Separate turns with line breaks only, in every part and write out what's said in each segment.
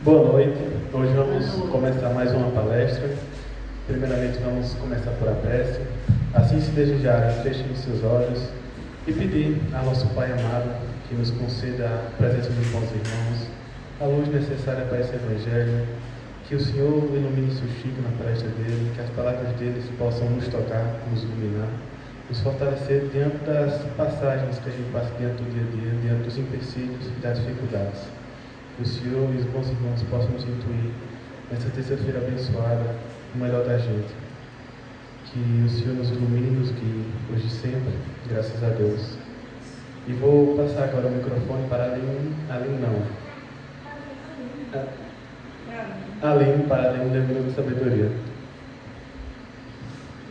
Boa noite, hoje vamos começar mais uma palestra. Primeiramente vamos começar por a prece. Assim, se desejarem, fechem os seus olhos e pedir ao nosso Pai amado que nos conceda a presença dos bons irmãos, a luz necessária para esse Evangelho, que o Senhor ilumine seu Chico na palestra dele, que as palavras deles possam nos tocar, nos iluminar, nos fortalecer diante das passagens que a gente passa diante do dia a dia, diante dos empecilhos e das dificuldades. Que o Senhor e os bons irmãos possam nos intuir nessa terça-feira abençoada, o melhor da gente. Que o Senhor nos ilumine e nos guie, hoje e sempre, graças a Deus. E vou passar agora o microfone para Aline, para Aline da Vila da Sabedoria.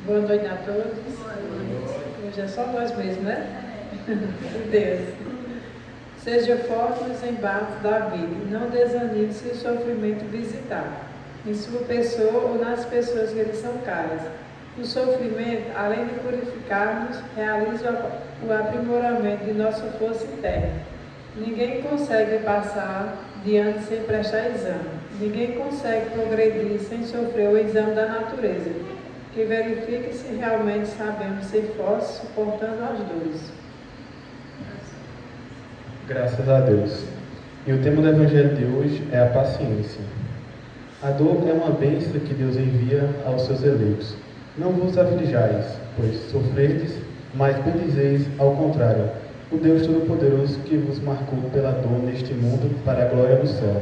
Boa noite a todos. Hoje é só nós mesmos, né? Deus. Seja forte nos embates da vida e não desanime se o sofrimento visitar, em sua pessoa ou nas pessoas que lhe são caras. O sofrimento, além de purificar-nos, realiza o aprimoramento de nossa força interna. Ninguém consegue passar diante sem prestar exame. Ninguém consegue progredir sem sofrer o exame da natureza, que verifique se realmente sabemos ser fortes suportando as dores.
Graças a Deus. E o tema do Evangelho de hoje é a paciência. A dor é uma bênção que Deus envia aos seus eleitos. Não vos aflijais, pois sofredes, mas bendizeis ao contrário, o Deus Todo-Poderoso que vos marcou pela dor neste mundo para a glória do céu.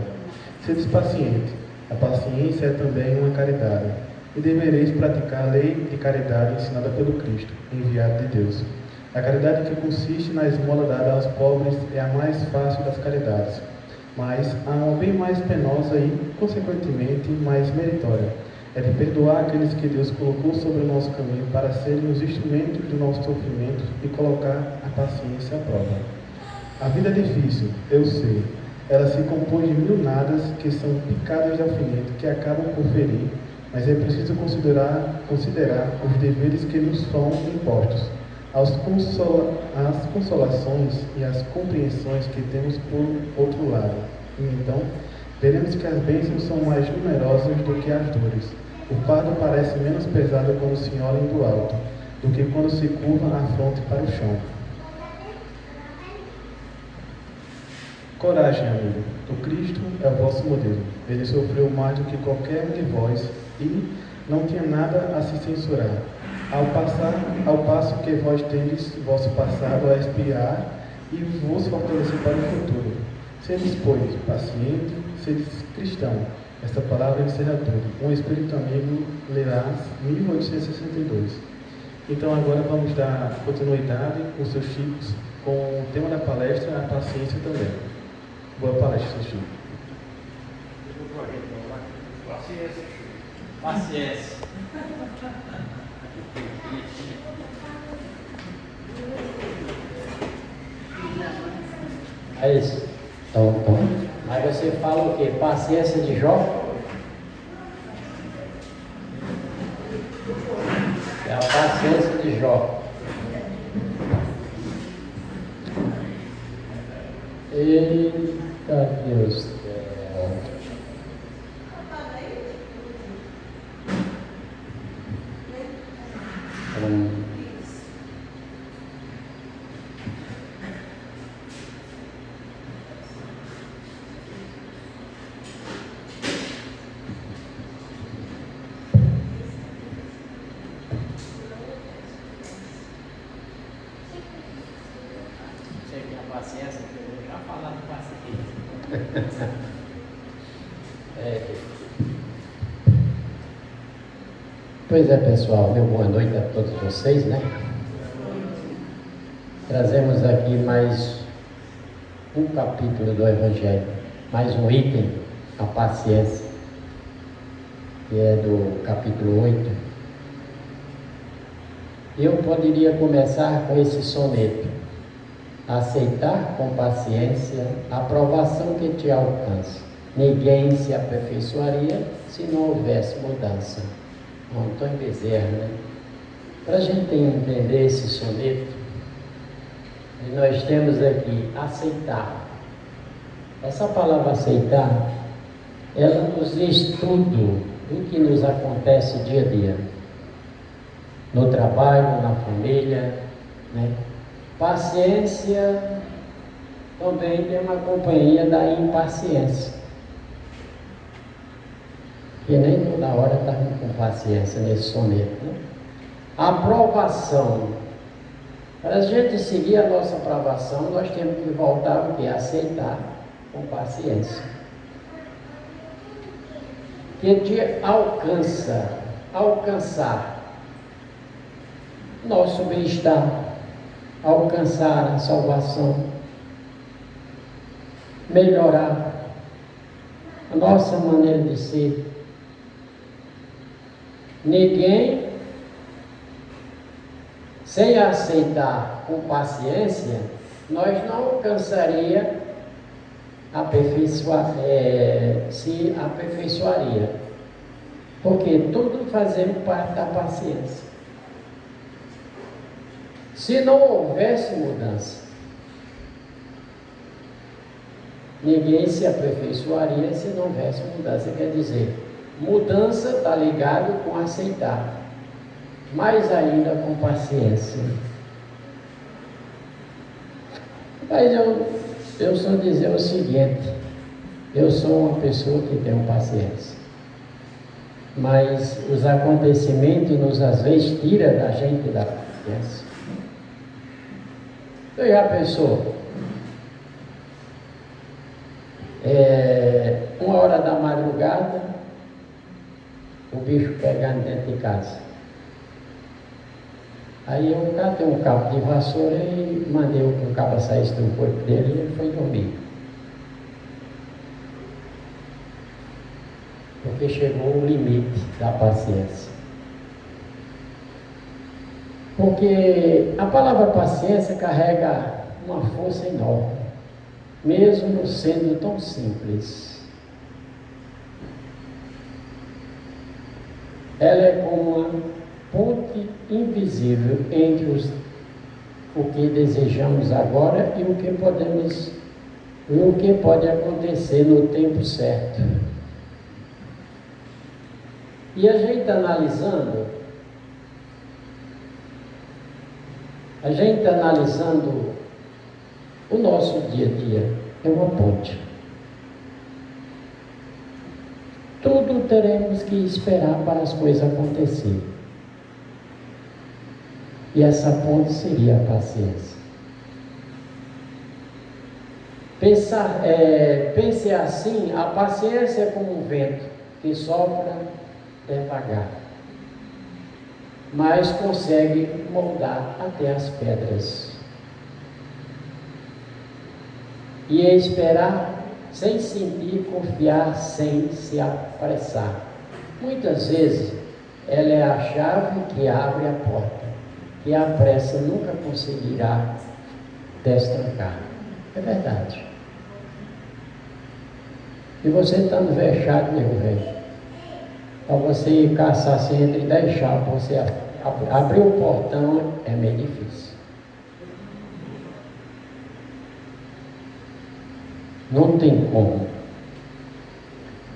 Sedes paciente. A paciência é também uma caridade, e devereis praticar a lei de caridade ensinada pelo Cristo, enviado de Deus. A caridade que consiste na esmola dada aos pobres é a mais fácil das caridades, mas há uma bem mais penosa e, consequentemente, mais meritória. É de perdoar aqueles que Deus colocou sobre o nosso caminho para serem os instrumentos do nosso sofrimento e colocar a paciência à prova. A vida é difícil, eu sei. Ela se compõe de mil nadas que são picadas de alfinete que acabam por ferir, mas é preciso considerar os deveres que nos são impostos, as consolações e as compreensões que temos por outro lado. E então, veremos que as bênçãos são mais numerosas do que as dores. O fardo parece menos pesado quando se olha do alto, do que quando se curva a fronte para o chão. Coragem, amigo. O Cristo é o vosso modelo. Ele sofreu mais do que qualquer um de vós e não tinha nada a se censurar. Ao passo que vós tendes vosso passado a expiar e vos fortalecer para o futuro. Sedes, pois, paciente, sedes cristão. Esta palavra encerra tudo. Um Espírito Amigo, Lerás, 1862. Então agora vamos dar continuidade com seus Chicos, com o tema da palestra, a paciência também. Boa palestra, seu Chico.
Paciência. É isso. Então, mas você fala o quê? Paciência de Jó? É a paciência de Jó. Eita Deus do céu. Paciência, que eu vou já falar de paciência. Pois é, pessoal, meu boa noite a todos vocês, né? Trazemos aqui mais um capítulo do Evangelho, mais um item, a paciência, que é do capítulo 8. Eu poderia começar com esse soneto: aceitar com paciência a provação que te alcança. Ninguém se aperfeiçoaria se não houvesse mudança. Antônio Bezerra, né? Para a gente entender esse soneto, nós temos aqui aceitar. Essa palavra aceitar ela nos diz tudo do que nos acontece dia a dia, no trabalho, na família, né? Paciência também tem uma companhia da impaciência, que nem toda hora estamos com paciência nesse soneto, né? Aprovação. Para a gente seguir a nossa aprovação, nós temos que voltar o que? Aceitar com paciência. Que te alcançar nosso bem-estar, alcançar a salvação, melhorar a nossa maneira de ser. Ninguém, sem aceitar com paciência, nós não alcançaria se aperfeiçoaria, porque tudo fazemos parte da paciência. Se não houvesse mudança, ninguém se aperfeiçoaria se não houvesse mudança. Quer dizer, mudança está ligado com aceitar, mais ainda com paciência. Mas eu só dizer o seguinte: eu sou uma pessoa que tem paciência, mas os acontecimentos nos às vezes tiram da gente da paciência. Você já pensou? 1h da madrugada, o bicho pegando dentro de casa. Aí eu catei um cabo de vassoura e mandei o cabo saísse do corpo dele e ele foi dormir. Porque chegou o limite da paciência. Porque a palavra paciência carrega uma força enorme, mesmo sendo tão simples. Ela é como uma ponte invisível entre o que desejamos agora e o que pode acontecer no tempo certo. E a gente analisando o nosso dia a dia, é uma ponte. Tudo teremos que esperar para as coisas acontecerem. E essa ponte seria a paciência. Pense assim: a paciência é como um vento que sopra devagar, mas consegue moldar até as pedras. E é esperar sem sentir, confiar sem se apressar. Muitas vezes ela é a chave que abre a porta, que a pressa nunca conseguirá destrancar. É verdade. E você estando fechado, nego velho, para você caçar assim entre 10 chaves, você abrir o portão é meio difícil. Não tem como.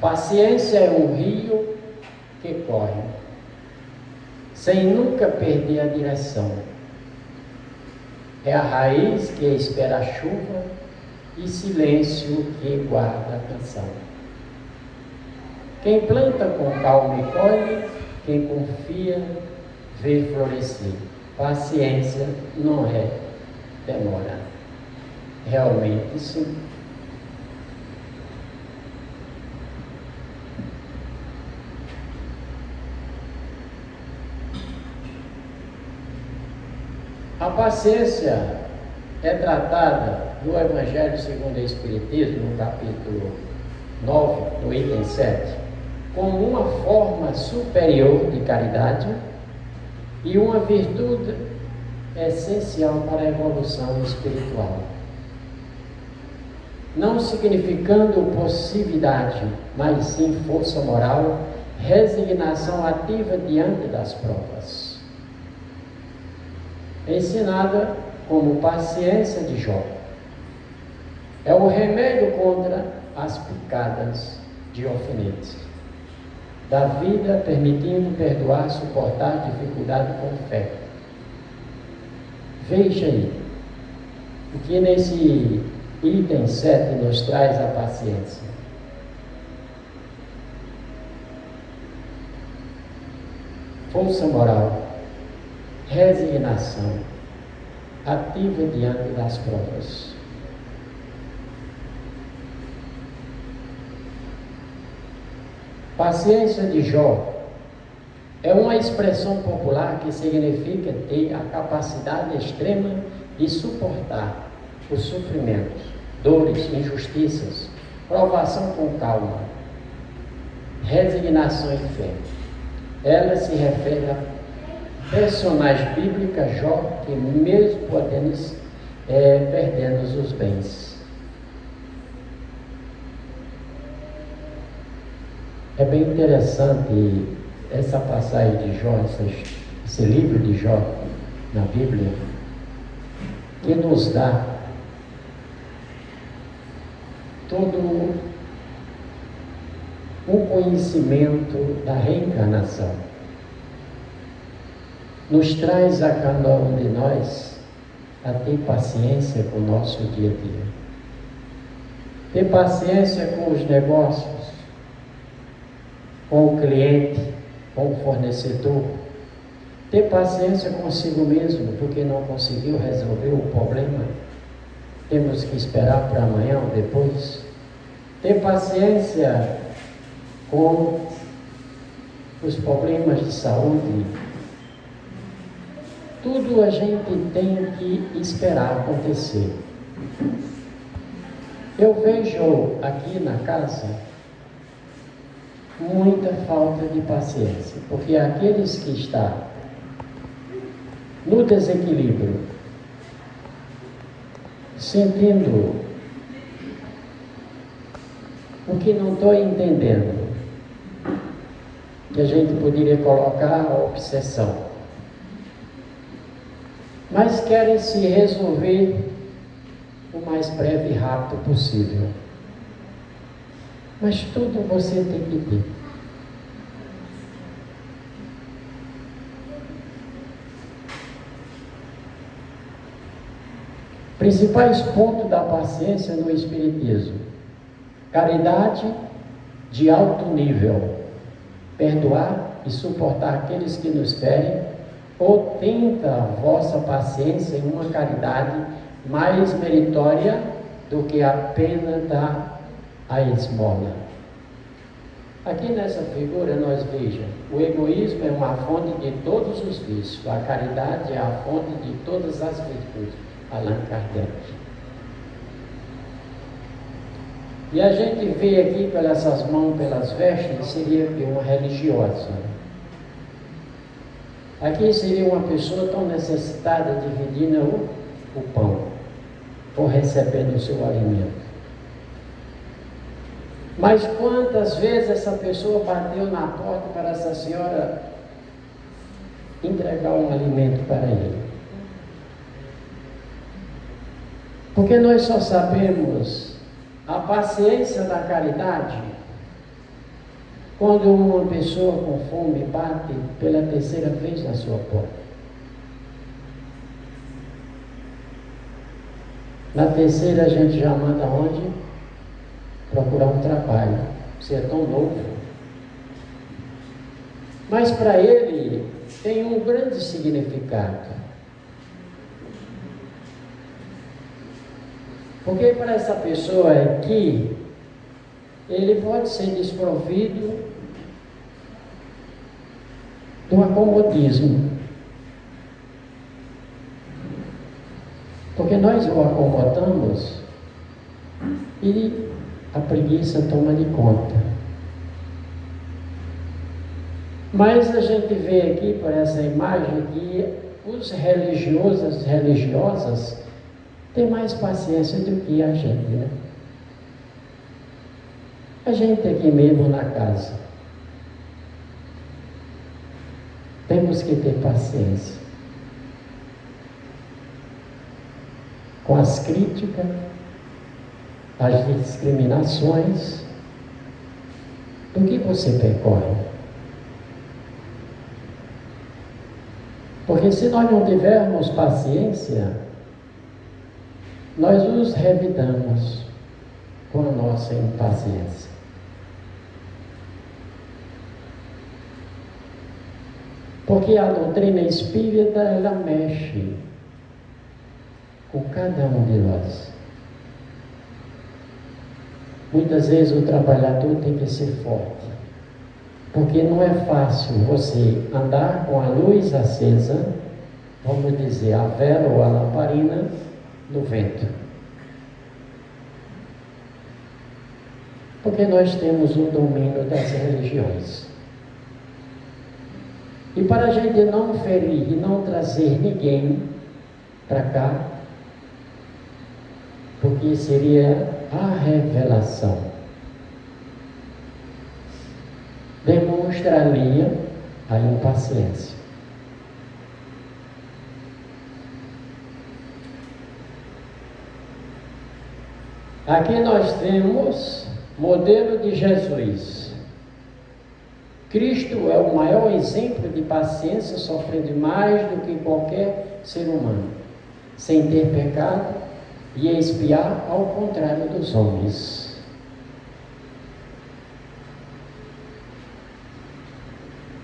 Paciência é um rio que corre, sem nunca perder a direção. É a raiz que espera a chuva e silêncio que guarda a canção. Quem planta com calma e colhe, quem confia vê florescer. Paciência não é demora. Realmente sim. A paciência é tratada no Evangelho segundo o Espiritismo, no capítulo 9, no item 7, como uma forma superior de caridade e uma virtude essencial para a evolução espiritual. Não significando passividade, mas sim força moral, resignação ativa diante das provas. Ensinada como paciência de Jó. É o remédio contra as picadas de alfinetes. Da vida permitindo perdoar, suportar dificuldade com fé. Veja aí, o que nesse item 7 nos traz a paciência. Força moral, resignação, ativa diante das provas. Paciência de Jó é uma expressão popular que significa ter a capacidade extrema de suportar os sofrimentos, dores, injustiças, provação com calma, resignação e fé. Ela se refere a personagem bíblica Jó, que mesmo perdendo os bens. É bem interessante essa passagem de Jó, esse livro de Jó na Bíblia, que nos dá todo o conhecimento da reencarnação. Nos traz a cada um de nós a ter paciência com o nosso dia a dia. Ter paciência com os negócios, com o cliente, com o fornecedor. Ter paciência consigo mesmo, porque não conseguiu resolver o problema. Temos que esperar para amanhã ou depois. Ter paciência com os problemas de saúde. Tudo a gente tem que esperar acontecer. Eu vejo aqui na casa muita falta de paciência, porque aqueles que estão no desequilíbrio, sentindo o que não estou entendendo, que a gente poderia colocar a obsessão, mas querem se resolver o mais breve e rápido possível. Mas tudo você tem que ter. Principais pontos da paciência no Espiritismo: caridade de alto nível, perdoar e suportar aqueles que nos ferem, ou tenta a vossa paciência em uma caridade mais meritória do que a pena da a esmola. Aqui nessa figura nós vejamos, o egoísmo é uma fonte de todos os vícios, a caridade é a fonte de todas as virtudes. Allan Kardec. E a gente vê aqui pelas mãos, pelas vestes, seria uma religiosa. Aqui seria uma pessoa tão necessitada, dividindo o pão, ou recebendo o seu alimento. Mas quantas vezes essa pessoa bateu na porta para essa senhora entregar um alimento para ele? Porque nós só sabemos a paciência da caridade quando uma pessoa com fome bate pela terceira vez na sua porta. Na terceira a gente já manda onde? Procurar um trabalho. Você é tão novo. Mas para ele tem um grande significado. Porque para essa pessoa aqui, ele pode ser desprovido do acomodismo. Porque nós o acomodamos e a preguiça toma de conta. Mas a gente vê aqui por essa imagem que os religiosos, as religiosas, têm mais paciência do que a gente, né? A gente aqui mesmo na casa temos que ter paciência com as críticas, as discriminações, do que você percorre. Porque se nós não tivermos paciência, nós nos revidamos com a nossa impaciência. Porque a doutrina espírita, ela mexe com cada um de nós. Muitas vezes o trabalhador tem que ser forte, porque não é fácil você andar com a luz acesa, vamos dizer, a vela ou a lamparina, no vento. Porque nós temos o domínio das religiões. E para a gente não ferir e não trazer ninguém para cá, porque seria a revelação, demonstraria a impaciência. Aqui nós temos modelo de Jesus. Cristo é o maior exemplo de paciência, sofrendo mais do que qualquer ser humano, sem ter pecado e expiar ao contrário dos homens.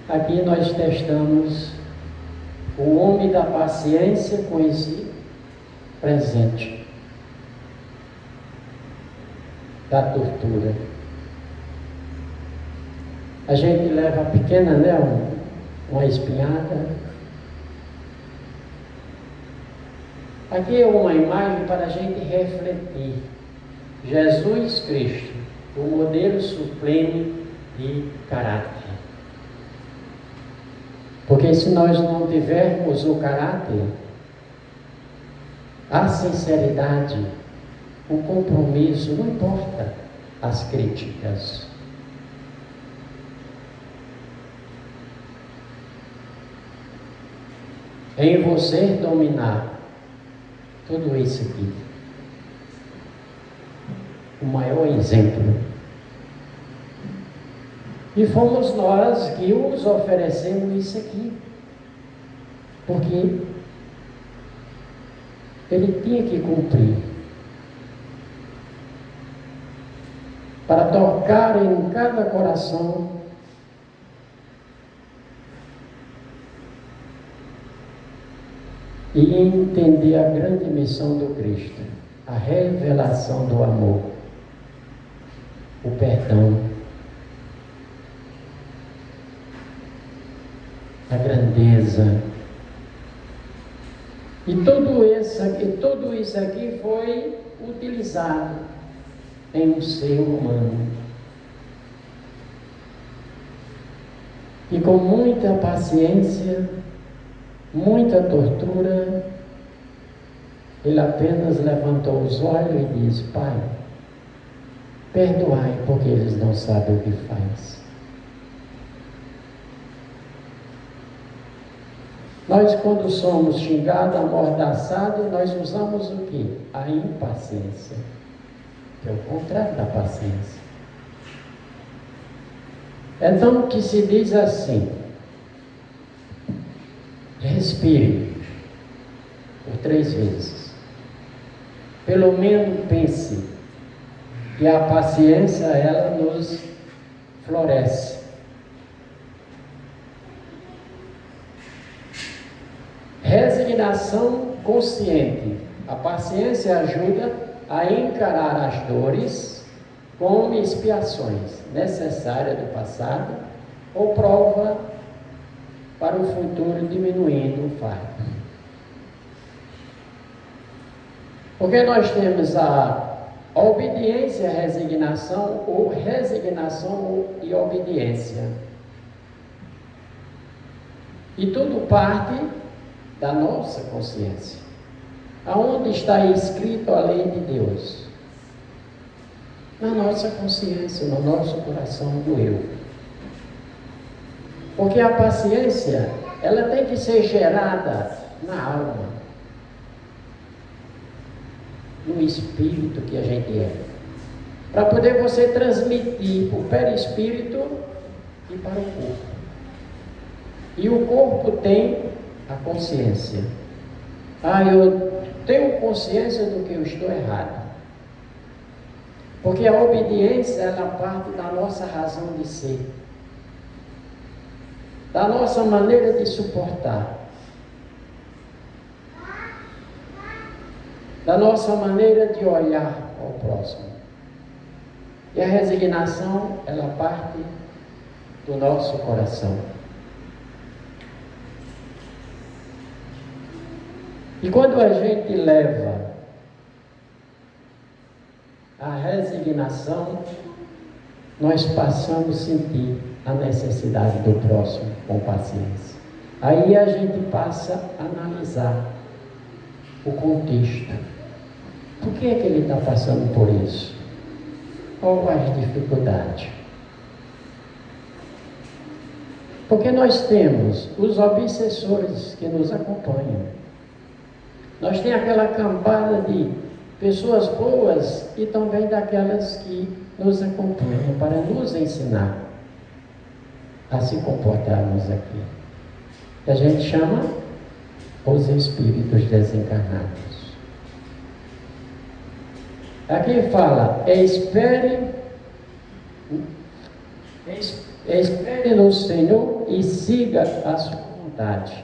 Aqui nós testamos o homem da paciência com esse presente da tortura. A gente leva a pequena, né, uma espinhada. Aqui é uma imagem para a gente refletir. Jesus Cristo, o modelo supremo de caráter. Porque se nós não tivermos o caráter, a sinceridade, o compromisso, não importa as críticas. Em você dominar tudo isso aqui. O maior exemplo. E fomos nós que os oferecemos isso aqui. Porque ele tinha que cumprir. Para tocar em cada coração e entender a grande missão do Cristo, a revelação do amor, o perdão, a grandeza. E tudo isso aqui foi utilizado em um ser humano. E com muita paciência, muita tortura, ele apenas levantou os olhos e disse: Pai, perdoai, porque eles não sabem o que faz. Nós, quando somos xingados, amordaçados, nós usamos o quê? A impaciência, que é o contrário da paciência. Então, que se diz assim: respire por 3 vezes. Pelo menos pense que a paciência, ela nos floresce. Resignação consciente. A paciência ajuda a encarar as dores como expiações necessárias do passado ou prova para o futuro, diminuindo o fardo. Porque nós temos a obediência, a resignação, ou resignação e obediência. E tudo parte da nossa consciência. Aonde está escrito a lei de Deus? Na nossa consciência, no nosso coração do eu. Porque a paciência, ela tem que ser gerada na alma, no espírito que a gente é. para poder você transmitir para o perispírito e para o corpo. E o corpo tem a consciência. Eu tenho consciência do que eu estou errado. Porque a obediência, ela parte da nossa razão de ser, da nossa maneira de suportar, da nossa maneira de olhar ao próximo. E a resignação, ela parte do nosso coração. E quando a gente leva a resignação, nós passamos a sentir a necessidade do próximo com paciência. Aí a gente passa a analisar o contexto. Por que é que ele está passando por isso? Qual as dificuldades? Porque nós temos os obsessores que nos acompanham. Nós temos aquela cambada de pessoas boas e também daquelas que nos acompanham para nos ensinar a se comportarmos aqui. Que a gente chama os espíritos desencarnados. Aqui fala, espere no Senhor e siga a sua vontade.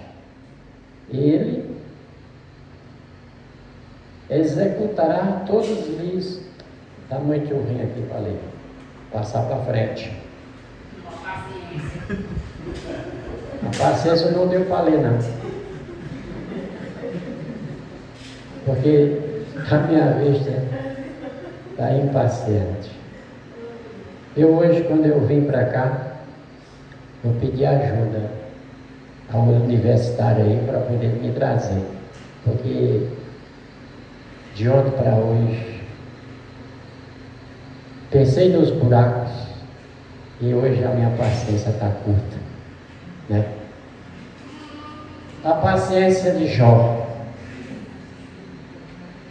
Ele executará todos lhes. Está muito ruim aqui para ler. Passar para frente. A paciência não deu para ler, não. Porque a minha vista está impaciente. Eu hoje, quando eu vim para cá, eu pedi ajuda ao universitário aí para poder me trazer. Porque de ontem para hoje, pensei nos buracos e hoje a minha paciência está curta, né? A paciência de Jó.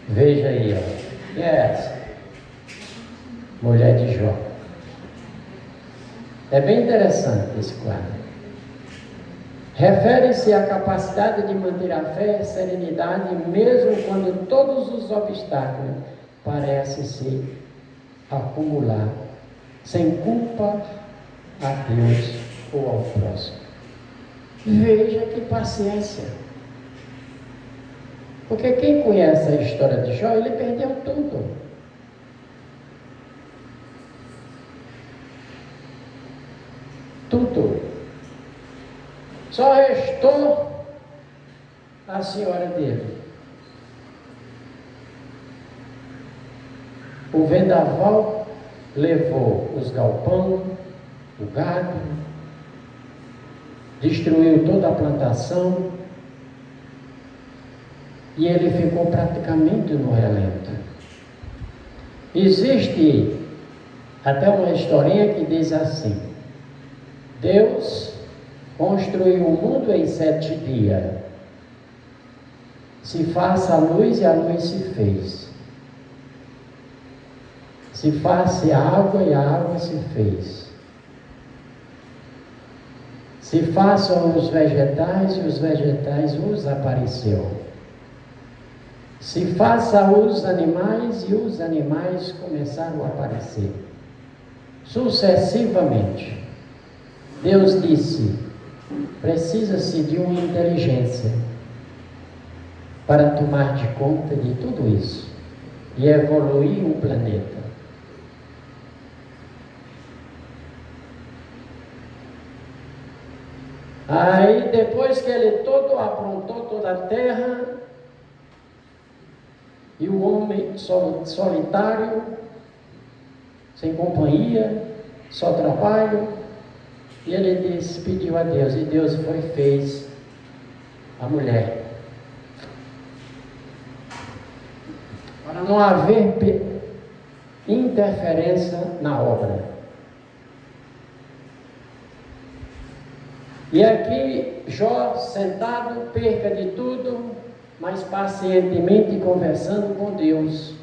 Veja aí, ó. Quem é essa? Mulher de Jó. É bem interessante esse quadro. Refere-se à capacidade de manter a fé e a serenidade, mesmo quando todos os obstáculos parecem se acumular, sem culpa a Deus ou ao próximo. Veja que paciência. Porque quem conhece a história de Jó, ele perdeu tudo. Tudo. Só restou a senhora dele. O vendaval levou os galpões, o gado, destruiu toda a plantação e ele ficou praticamente no relento. Existe até uma historinha que diz assim: Deus construiu o mundo em 7 dias. Se faça a luz, e a luz se fez. Se faça a água, e a água se fez. Se façam os vegetais, e os vegetais os apareceu. Se faça os animais, e os animais começaram a aparecer. Sucessivamente. Deus disse: precisa-se de uma inteligência para tomar de conta de tudo isso e evoluir o planeta. Aí, depois que ele todo aprontou toda a terra, e o homem solitário, sem companhia, só trabalho, e ele disse, pediu a Deus, e Deus foi e fez a mulher. Para não haver interferência na obra. E aqui, Jó, sentado, perca de tudo, mas pacientemente conversando com Deus.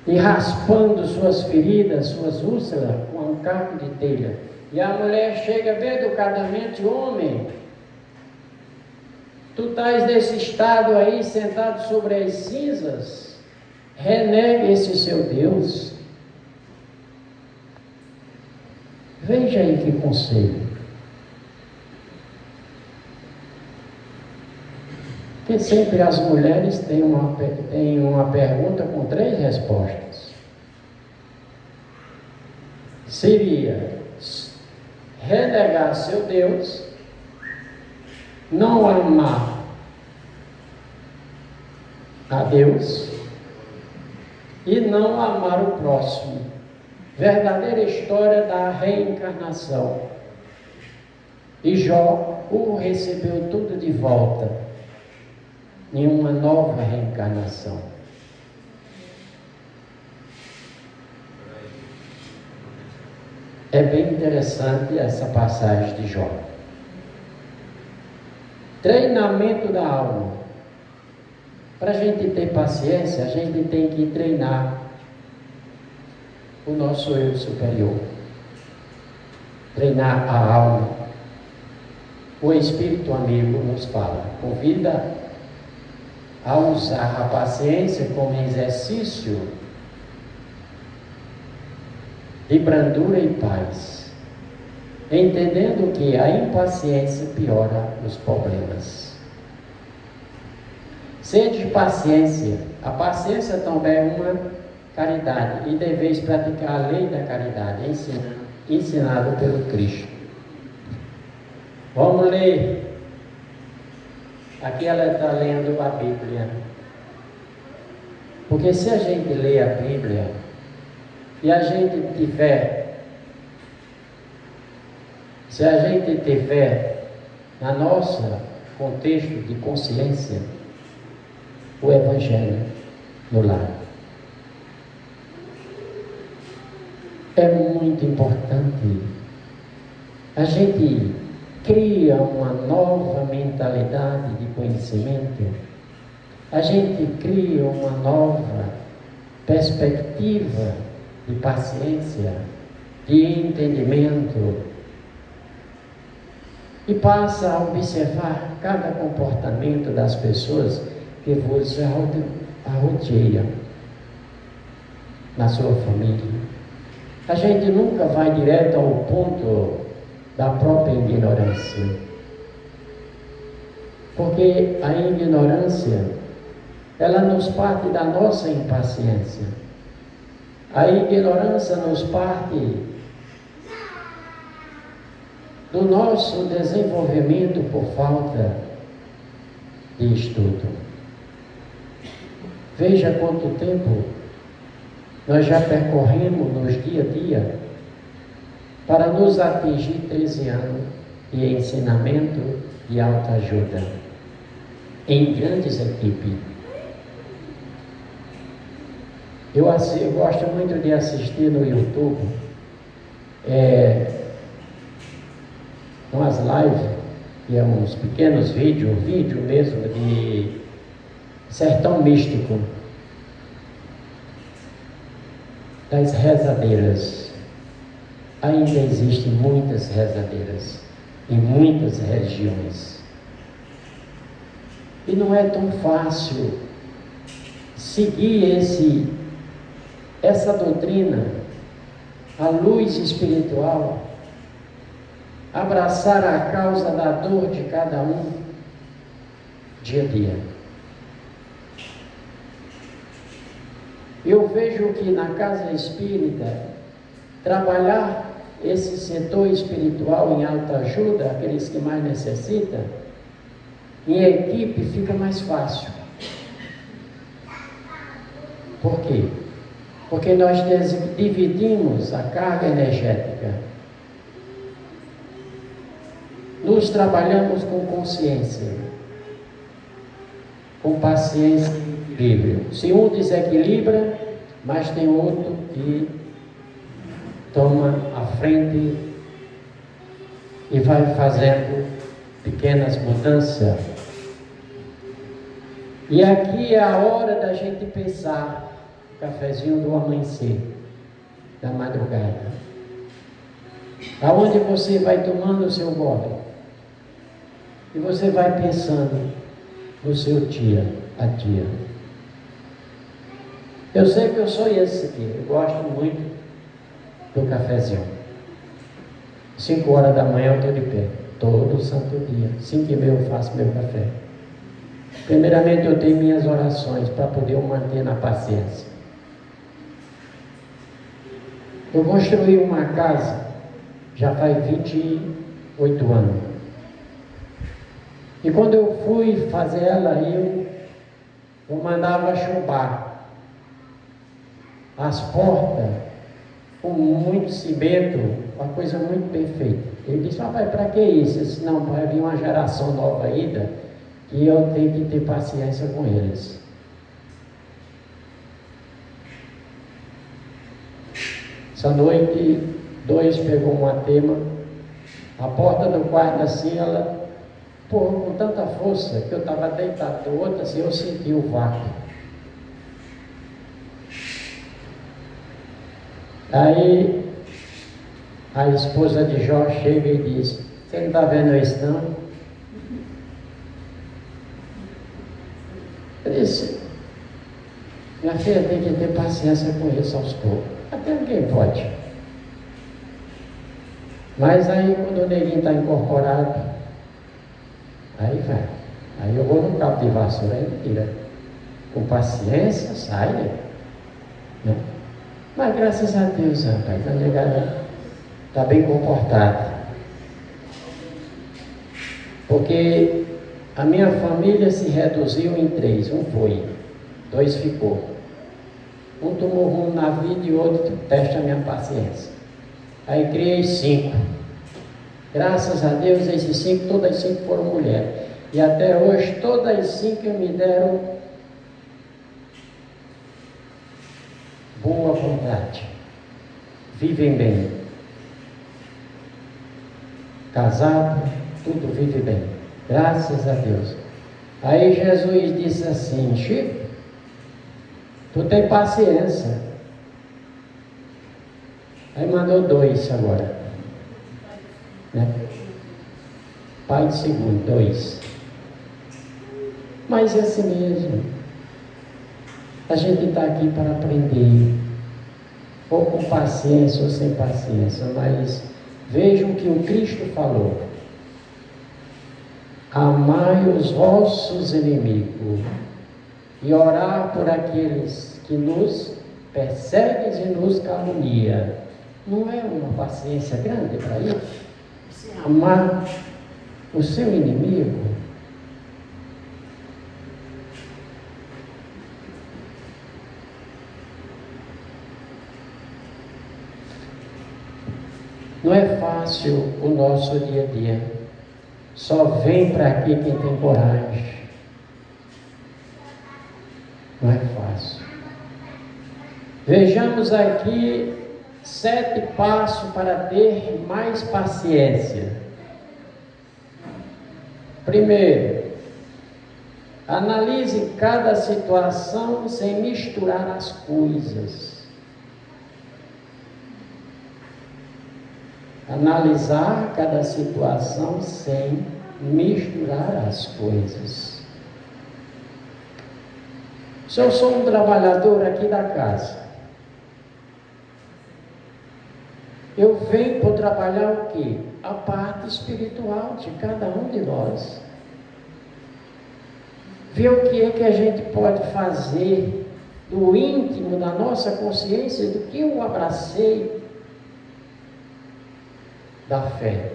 e raspando suas feridas, suas úlceras, com um caco de telha. E a mulher chega bem educadamente: homem, tu estás nesse estado aí, sentado sobre as cinzas, renega esse seu Deus. Veja aí que conselho. Porque sempre as mulheres têm uma pergunta com 3 respostas. Seria renegar seu Deus, não amar a Deus e não amar o próximo. Verdadeira história da reencarnação. E Jó o recebeu tudo de volta em uma nova reencarnação. É bem interessante essa passagem de Jó. Treinamento da alma. Para a gente ter paciência, a gente tem que treinar o nosso eu superior. Treinar a alma. O Espírito amigo nos fala, convida a usar a paciência como exercício de brandura e paz, entendendo que a impaciência piora os problemas. Sede paciência. A paciência também é uma caridade, e deveis praticar a lei da caridade, ensinado pelo Cristo. Vamos ler. Aqui ela está lendo a Bíblia. Porque se a gente lê a Bíblia e a gente tiver, se a gente tiver na nossa contexto de consciência o Evangelho no lar, é muito importante. A gente cria uma nova mentalidade de conhecimento, a gente cria uma nova perspectiva de paciência, de entendimento, e passa a observar cada comportamento das pessoas que você rodeia na sua família. A gente nunca vai direto ao ponto da própria ignorância, porque a ignorância, ela nos parte da nossa impaciência. A ignorância nos parte do nosso desenvolvimento por falta de estudo. Veja quanto tempo nós já percorremos nos dia a dia para nos atingir 13 anos de ensinamento e autoajuda em grandes equipes. Eu gosto muito de assistir no YouTube umas lives, que é uns pequenos vídeo mesmo de sertão místico, das rezadeiras. Ainda existem muitas rezadeiras em muitas regiões. E não é tão fácil seguir essa doutrina, a luz espiritual, abraçar a causa da dor de cada um, dia a dia. Eu vejo que na casa espírita, trabalhar esse setor espiritual em autoajuda, aqueles que mais necessitam, em equipe fica mais fácil. Por quê? Porque nós dividimos a carga energética. Nos trabalhamos com consciência, com paciência e equilíbrio. Se um desequilibra, mas tem outro que toma a frente e vai fazendo pequenas mudanças. E aqui é a hora da gente pensar cafezinho do amanhecer, da madrugada. Aonde você vai tomando o seu gole e você vai pensando no seu dia a dia. Eu sei que eu sou esse aqui, eu gosto muito do cafezinho. 5 horas da manhã eu estou de pé, todo santo dia. 5h30 eu faço meu café. Primeiramente eu tenho minhas orações para poder eu manter na paciência. Eu construí uma casa já faz 28 anos. E quando eu fui fazer ela, eu mandava chumbar as portas com muito cimento, uma coisa muito perfeita. Ele disse: rapaz, para que isso? Eu disse: não, vai vir uma geração nova ainda, e eu tenho que ter paciência com eles. Essa noite, 2 pegou uma tema, a porta do quarto assim, ela empurrou com tanta força que eu estava deitado do outro assim, eu senti o vácuo. Aí a esposa de Jó chega e diz: você não está vendo isso não? Eu disse: minha filha, tem que ter paciência com isso aos poucos. Até ninguém pode. Mas aí quando o neguinho está incorporado, aí vai. Aí eu vou no cabo de vassoura e tira. Com paciência, sai, né? Mas graças a Deus, rapaz, a negada está bem comportada. Porque a minha família se reduziu em 3. Um foi, 2 ficou. Um tomou rumo na vida e outro testa a minha paciência. Aí criei 5. Graças a Deus, esses 5, todas as 5 foram mulheres. E até hoje, todas as 5 me deram boa vontade. Vivem bem. Casado, tudo vive bem. Graças a Deus. Aí Jesus disse assim: Chico, tu tem paciência. Aí mandou 2 agora, né? Pai de segundo, 2. Mas é assim mesmo. A gente está aqui para aprender, ou com paciência ou sem paciência, mas vejam o que o Cristo falou: amai os vossos inimigos e orar por aqueles que nos perseguem e nos caluniam. Não é uma paciência grande para isso? Você amar o seu inimigo? Não é fácil o nosso dia a dia. Só vem para aqui quem tem coragem. Não é fácil. Vejamos aqui 7 passos para ter mais paciência. Primeiro, analise cada situação sem misturar as coisas. Analisar cada situação sem misturar as coisas. Se eu sou um trabalhador aqui da casa, eu venho para trabalhar o quê? A parte espiritual de cada um de nós. Ver o que é que a gente pode fazer do íntimo da nossa consciência, do que eu abracei, da fé,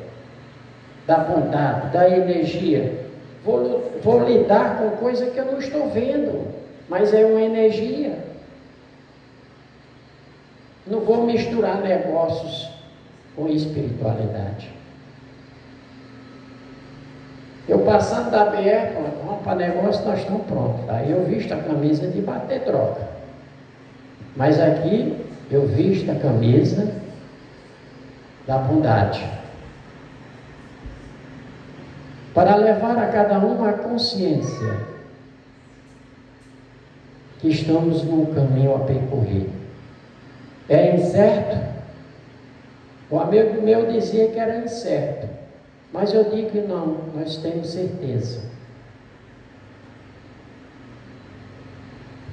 da bondade, da energia. Vou lidar com coisa que eu não estou vendo, mas é uma energia. Não vou misturar negócios com espiritualidade. Eu passando da BR, vamos para negócio, nós estamos prontos. Aí eu visto a camisa de bater troca. Mas aqui eu visto a camisa da bondade, para levar a cada um a consciência que estamos num caminho a percorrer. É incerto? O amigo meu dizia que era incerto, mas eu digo que não, nós temos certeza.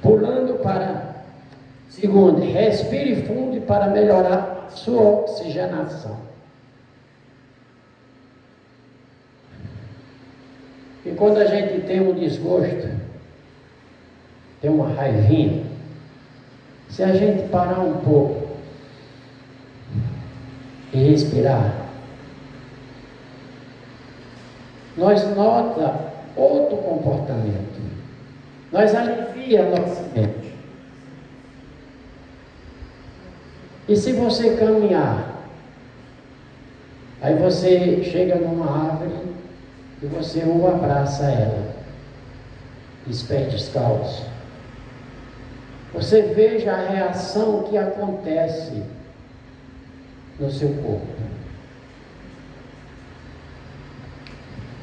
Pulando para segundo, respire fundo para melhorar sua oxigenação. E quando a gente tem um desgosto, tem uma raivinha, se a gente parar um pouco e respirar, nós nota outro comportamento, nós alivia a nossa mente. E se você caminhar, aí você chega numa árvore e você ou abraça ela, os pés descalços, você veja a reação que acontece no seu corpo.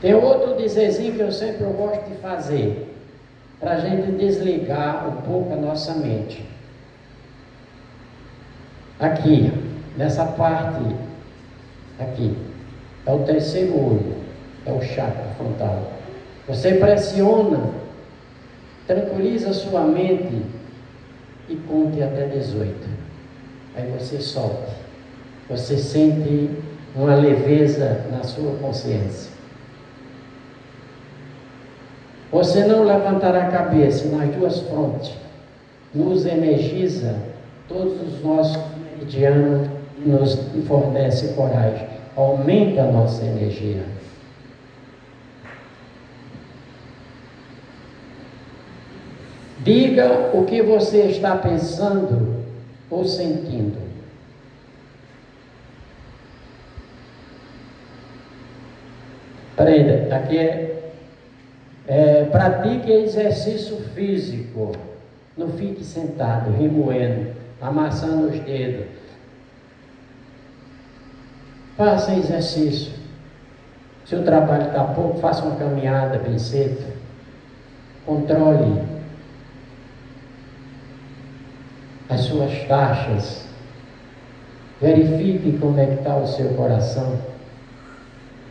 Tem outro dizerzinho que eu sempre gosto de fazer, para a gente desligar um pouco a nossa mente. Aqui, nessa parte, aqui, é o terceiro olho, é o chakra frontal. Você pressiona, tranquiliza sua mente e conte até 18. Aí você solta. Você sente uma leveza na sua consciência. Você não levantará a cabeça nas duas frontes. Nos energiza todos os nossos meridianos e nos fornece coragem. Aumenta a nossa energia. Diga o que você está pensando ou sentindo. Prenda, aqui pratique exercício físico. Não fique sentado, remoendo, amassando os dedos. Faça exercício. Se o trabalho está pouco, faça uma caminhada bem cedo. Controle as suas taxas. Verifique como é que está o seu coração.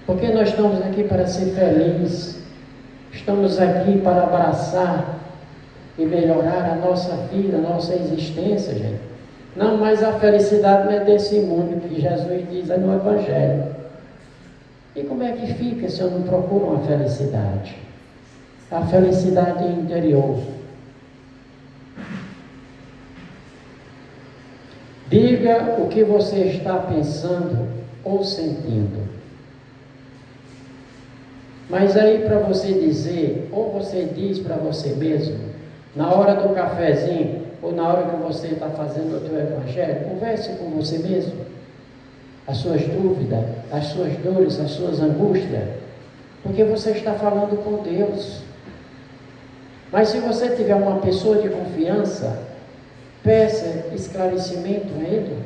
Porque nós estamos aqui para ser felizes. Estamos aqui para abraçar e melhorar a nossa vida, a nossa existência, gente. Não, mas a felicidade não é desse mundo, que Jesus diz no Evangelho. E como é que fica se eu não procuro uma felicidade? A felicidade interior. Diga o que você está pensando ou sentindo. Mas aí para você dizer, ou você diz para você mesmo, na hora do cafezinho, ou na hora que você está fazendo o teu evangelho, converse com você mesmo. As suas dúvidas, as suas dores, as suas angústias, porque você está falando com Deus. Mas se você tiver uma pessoa de confiança, peça esclarecimento a Ele.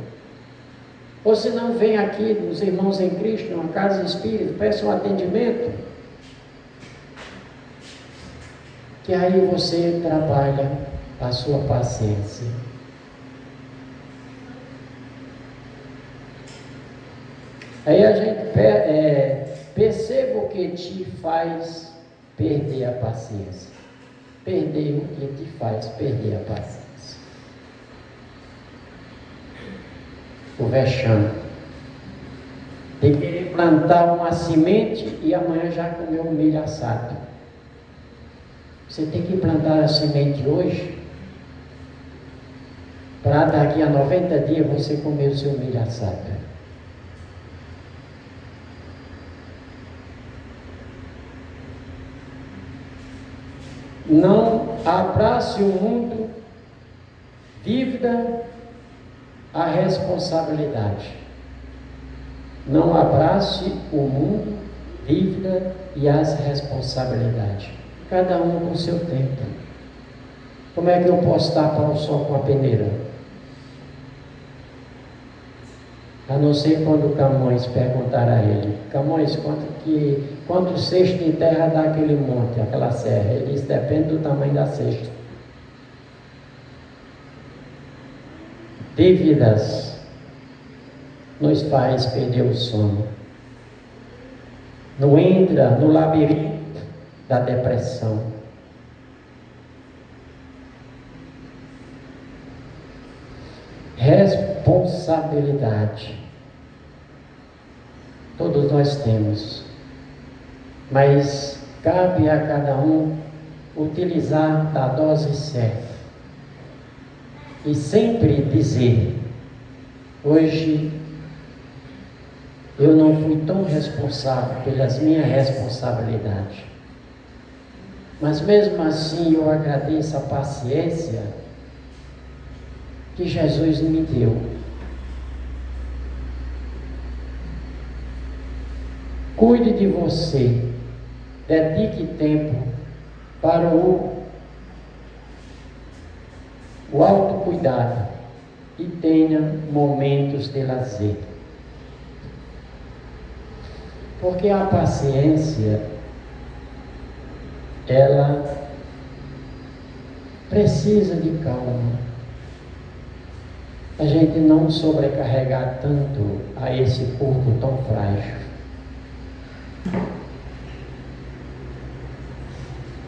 Ou se não, vem aqui nos irmãos em Cristo, numa casa espírita, peça um atendimento. Que aí você trabalha a sua paciência. Aí a gente perceba o que te faz perder a paciência. Perder o que te faz perder a paciência. O vexame. De querer plantar uma semente e amanhã já comer um milho assado. Você tem que plantar a semente hoje, para daqui a 90 dias você comer o seu milho assado. Não abrace o mundo, dívida, a responsabilidade. Não abrace o mundo, dívida e as responsabilidades. Cada um com o seu tempo. Como é que eu posso tapar o sol com a peneira? A não ser quando Camões perguntar a ele: Camões, quanto cesto de terra dá aquele monte, aquela serra? Ele disse: depende do tamanho da cesta. dívidas nos faz perder o sono. Não entra no labirinto da depressão. Responsabilidade. Todos nós temos. Mas cabe a cada um utilizar da dose certa. E sempre dizer: hoje eu não fui tão responsável pelas minhas responsabilidades. Mas mesmo assim eu agradeço a paciência que Jesus me deu. Cuide de você. Dedique tempo para o autocuidado e tenha momentos de lazer. Porque a paciência, ela precisa de calma. A gente não sobrecarregar tanto a esse corpo tão frágil.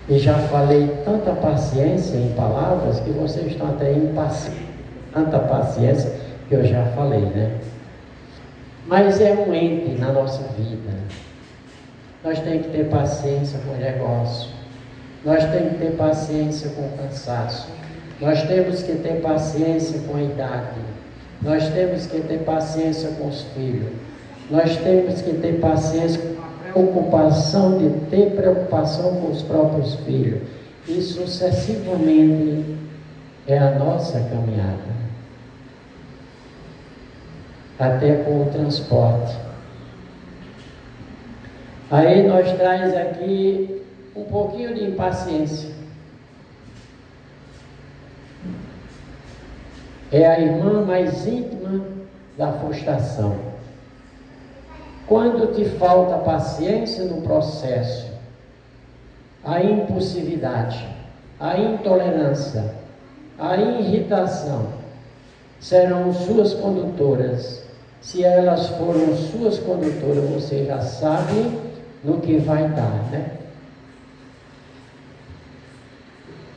E já falei tanta paciência em palavras que vocês estão até impacientes. Tanta paciência que eu já falei, né? Mas é um ente na nossa vida. Nós temos que ter paciência com o negócio. Nós temos que ter paciência com o cansaço. Nós temos que ter paciência com a idade. Nós temos que ter paciência com os filhos. Nós temos que ter paciência com a preocupação de ter preocupação com os próprios filhos. E sucessivamente é a nossa caminhada. Até com o transporte. Aí nós traz aqui um pouquinho de impaciência. É a irmã mais íntima da frustração. Quando te falta paciência no processo, a impulsividade, a intolerância, a irritação serão suas condutoras. Se elas foram suas condutoras, você já sabe no que vai dar, né?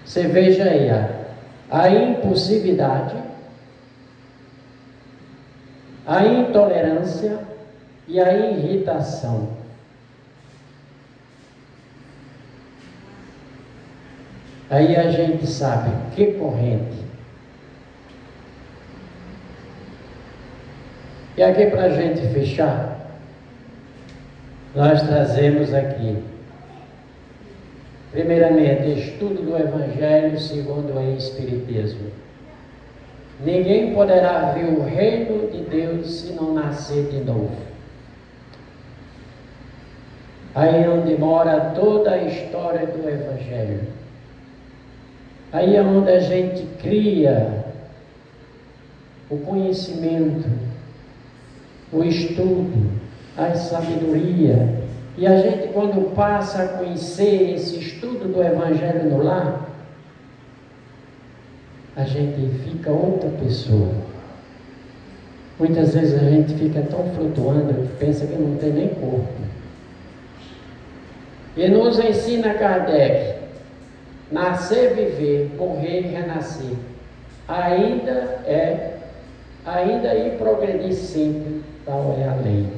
Você veja aí, a impulsividade, a intolerância e a irritação. Aí a gente sabe que corrente. E aqui para a gente fechar, nós trazemos aqui, primeiramente, estudo do Evangelho segundo o Espiritismo. Ninguém poderá ver o reino de Deus se não nascer de novo. Aí é onde mora toda a história do Evangelho. Aí é onde a gente cria o conhecimento, o estudo, a sabedoria. E a gente, quando passa a conhecer esse estudo do Evangelho no lar, a gente fica outra pessoa. Muitas vezes a gente fica tão flutuando que pensa que não tem nem corpo. E nos ensina Kardec: nascer, viver, morrer e renascer. Ainda ir progredir sempre para olhar além.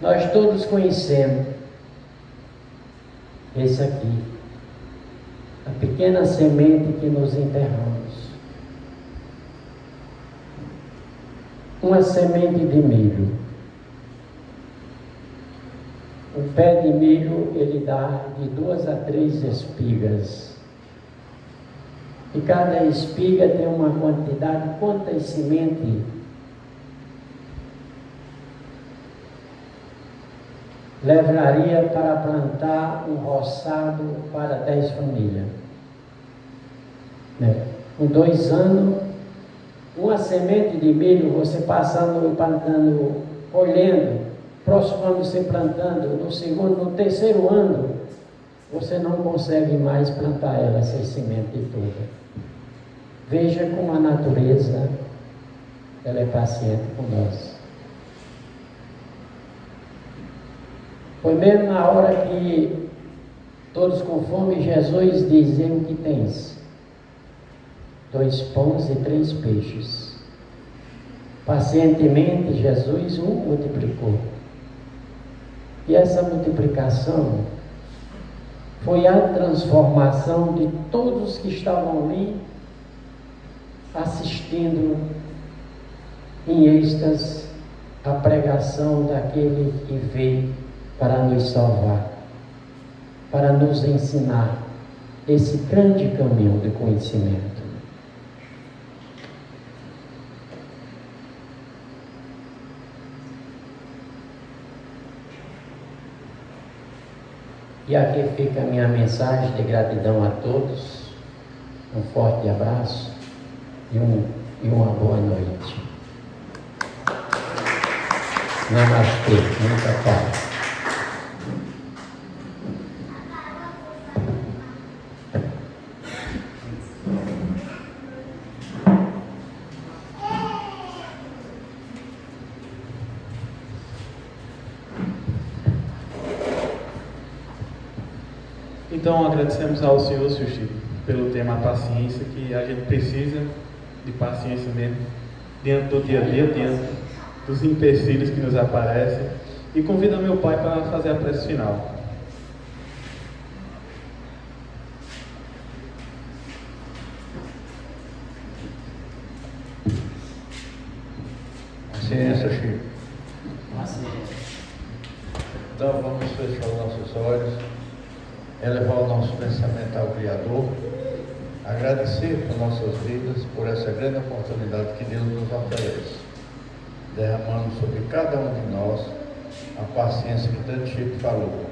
Nós todos conhecemos esse aqui, a pequena semente que nos enterramos. Uma semente de milho. O pé de milho, ele dá de 2 a 3 espigas. E cada espiga tem uma quantidade, quantas sementes levaria para plantar um roçado para 10 famílias. Com 2 anos, uma semente de milho, você passando, plantando, colhendo, próximo ano você plantando, no segundo, no terceiro ano, você não consegue mais plantar ela, essa semente toda. Veja como a natureza, ela é paciente com nós. Foi mesmo na hora que todos com fome, Jesus dizia: o que tens? 2 pães e 3 peixes. Pacientemente, Jesus multiplicou. E essa multiplicação foi a transformação de todos que estavam ali assistindo em êxtase a pregação daquele que veio para nos salvar, para nos ensinar esse grande caminho de conhecimento. E aqui fica a minha mensagem de gratidão a todos. Um forte abraço e uma boa noite. Namastê, muita paz.
Então agradecemos ao Senhor, Sr. Chico, pelo tema paciência, que a gente precisa de paciência mesmo, diante do dia a dia, diante dos empecilhos que nos aparecem. E convido meu pai para fazer a prece final.
Paciência, Chico. Então vamos fechar os nossos olhos, elevar o nosso pensamento ao Criador, agradecer por nossas vidas, por essa grande oportunidade que Deus nos oferece, derramando sobre cada um de nós a paciência que tanto Chico falou.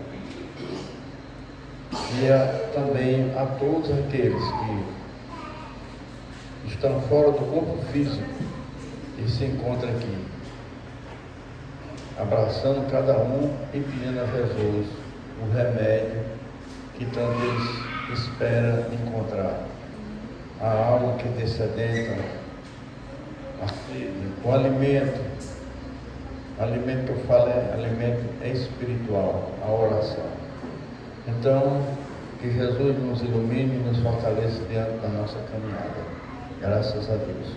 E também a todos aqueles que estão fora do corpo físico e se encontram aqui, abraçando cada um e pedindo a Jesus o remédio que tanto eles esperam encontrar. A alma que descedenta, a sede, o alimento que eu falo é alimento espiritual, a oração. Então, que Jesus nos ilumine e nos fortaleça diante da nossa caminhada. Graças a Deus.